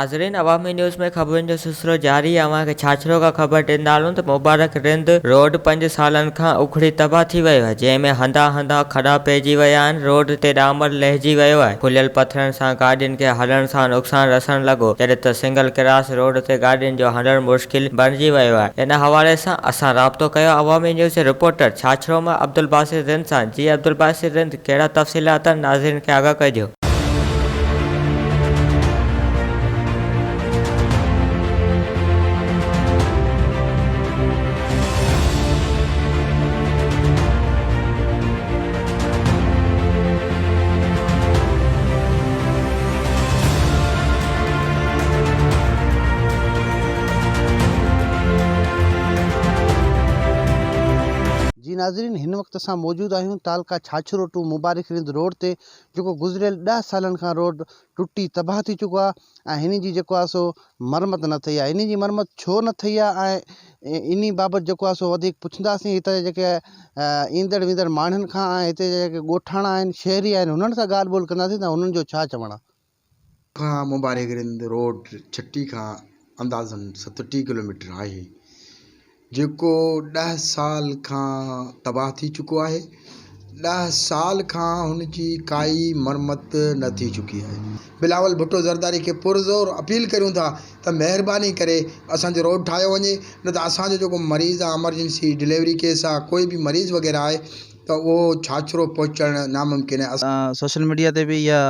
नाज़रीन, अवामी न्यूज़ में खबरुनि जो सिलसिलो जारी आहे। छाछरो का खबर ॾींदा आहियूं त मुबारक रिंद रोड 5 सालनि खां उखड़ी तबाह थी वियो आहे, जंहिंमें हंधा खॾा पइजी विया आहिनि। रोड ते डामर लहिजी वियो आहे। खुलियल पथरनि सां गाॾियुनि खे हलण सां नुक़सान रसण लॻो, जॾहिं त सिंगल क्रास रोड ते गाॾियुनि जो हलण मुश्किल बणिजी वियो आहे। इन हवाले सां असां राब्तो कयो अवामी न्यूज़ जे रिपोर्टर छाछरो मां अब्दुल बासित रिंद सां। जी अब्दुल बासित रिंद, कहिड़ा तफ़सीलात नाज़रीन खे आगाह कजो। जी नाज़रीन, हिन वक्त असां मौजूद आहियूं तालका छाछरो टू मुबारक रिंद रोड ते, जो गुज़रियल 10 सालनि खां रोड टुटी तबाह थी चुको आहे ऐं हिन जी जेको आहे सो मरम्मत न थी आहे। इन जी मरम्मत छो न थी आहे ऐं इन बाबति जेको आहे सो वधीक पुछंदासीं हिते जेके ईंदड़ वेंदड़ माण्हुनि खां ऐं हिते जेके ॻोठाणा आहिनि, शहरी आहिनि, हुननि सां ॻाल्हि ॿोल कंदासीं त हुननि जो छा चवणु आहे। मुबारक रिंद रोड छटी खां अंदाज़न 37 किलोमीटर आहे, जेको 10 साल खां तबाह थी चुको आहे। 10 साल खां हुनजी काई मरम्मत न थी चुकी आहे। बिलावल भुट्टो ज़रदारी खे पुरज़ोर अपील करूं था त महिरबानी करे असांजो रोड ठाहियो वञे, न त असांजो जेको मरीज़ आहे, एमरजेंसी डिलीवरी केस आहे, कोई बि मरीज़ वग़ैरह आहे त उहो छाछरो पहुचणु नामुमकिन आहे। सोशल मीडिया ते बि इहा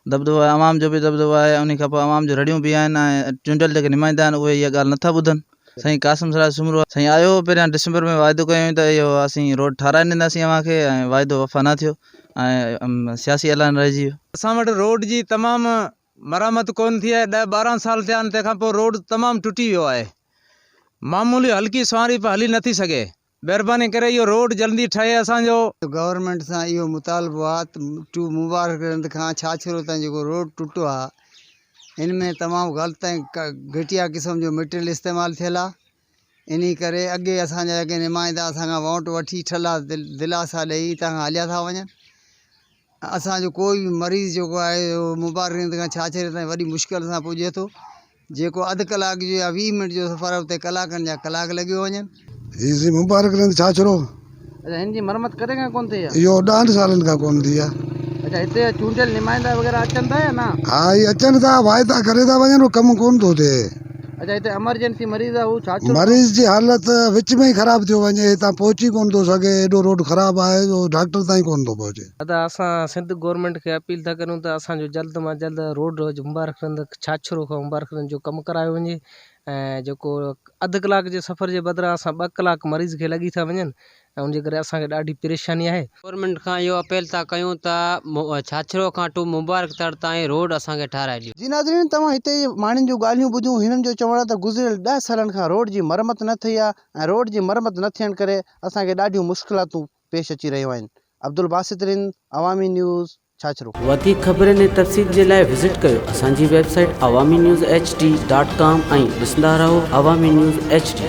दबदबो आहे, आवाम जो बि दबदबो आहे, उन खां पोइ आवाम जो रड़ियूं बि आहिनि ऐं चूंडियल जेके नुमाइंदा आहिनि उहे इहा ॻाल्हि नथा ॿुधनि। साईं कासिम सराज सुमरो साईं आयो पहिरियां डिसंबर में वाइदो कयूं त इहो असीं रोड ठाराए ॾींदासीं अव्हांखे, ऐं वाइदो वफ़ा न थियो ऐं सियासी ऐलान रहिजी वियो। असां वटि रोड जी तमामु मरम्मत कोन थी आहे। 10-12 साल थिया आहिनि, तंहिंखां पोइ रोड तमामु टुटी वियो आहे। मामूली हल्की सवारी पे हली नथी सघे। महिरबानी करे इहो रोड जल्दी ठहे। असांजो गवर्नमेंट सां इहो मुतालबो आहे टू मुबारक रिंद खां छाछरो ताईं जेको रोड टुटो आहे, इन में तमामु ग़लति ऐं घटिया क़िस्म जो मटेरियल इस्तेमालु थियल आहे। इन करे अॻे असांजा जेके नुमाइंदा असांखां वोट वठी ठला दिलासा ॾेई हितां खां हलिया था वञनि। असांजो कोई बि मरीज़ जेको आहे मुबारक रिंद खां छाछरे ताईं वॾी मुश्किल सां पुॼे थो। जेको अधु कलाक जो या 20 मिनट जो सफ़र उते कलाकनि जा कलाक लॻी वञनि। जी मुबारक रिंद छाछरो अच्छा, हिन जी मरम्मत कॾहिं खां कोन थी आहे? इहो 10 सालनि खां कोन थी आहे। अच्छा, हिते चूंडियल नुमाइंदा वग़ैरह अचनि था या न? हा, ये अचनि था, वाइदा करे था वञनि, कमु कोन थो थिए। अच्छा, हिते एमरजेंसी मरीज़ आहे, हू छाछरो मरीज़ जी हालत विच में ई ख़राब थियो वञे, हितां पहुची कोन थो सघे, एॾो रोड ख़राब आहे जो डॉक्टर ताईं कोन थो पहुचे। असां सिंध गवर्नमेंट खे अपील था करूं त असांजो जल्द मां जल्द रोड मुबारक रिंद छाछरो खां मुबारक रिंद जो कमु करायो वञे, ऐं जेको अधु कलाक जे सफ़र जे बदिरां असां 2 कलाक मरीज़ खे लॻी था वञनि, ऐं उनजे करे असांखे ॾाढी परेशानी आहे। गवर्नमेंट खां इहो अपील था कयूं त छाछरो खां टू मुबारक तड़ ताईं रोड असांखे ठाराए ॾियो। जी नाज़रीन, तव्हां हिते माण्हुनि जूं ॻाल्हियूं ॿुधियूं। हिननि जो चवणु आहे त गुज़रियल 10 सालनि खां रोड जी मरम्मत न थी आहे ऐं रोड जी मरम्मत न थियण करे असांखे ॾाढियूं मुश्किलातूं पेश अची रहियूं आहिनि। अब्दुल बासित रिंद, अवामी न्यूज़, छाछरो। वधीक ख़बरुनि ऐं तफ़सील जे लाइ विज़िट कयो असांजी वेबसाइट awamiNewsHD.com ऐं ॾिसंदा रहो अवामी न्यूज़ HD।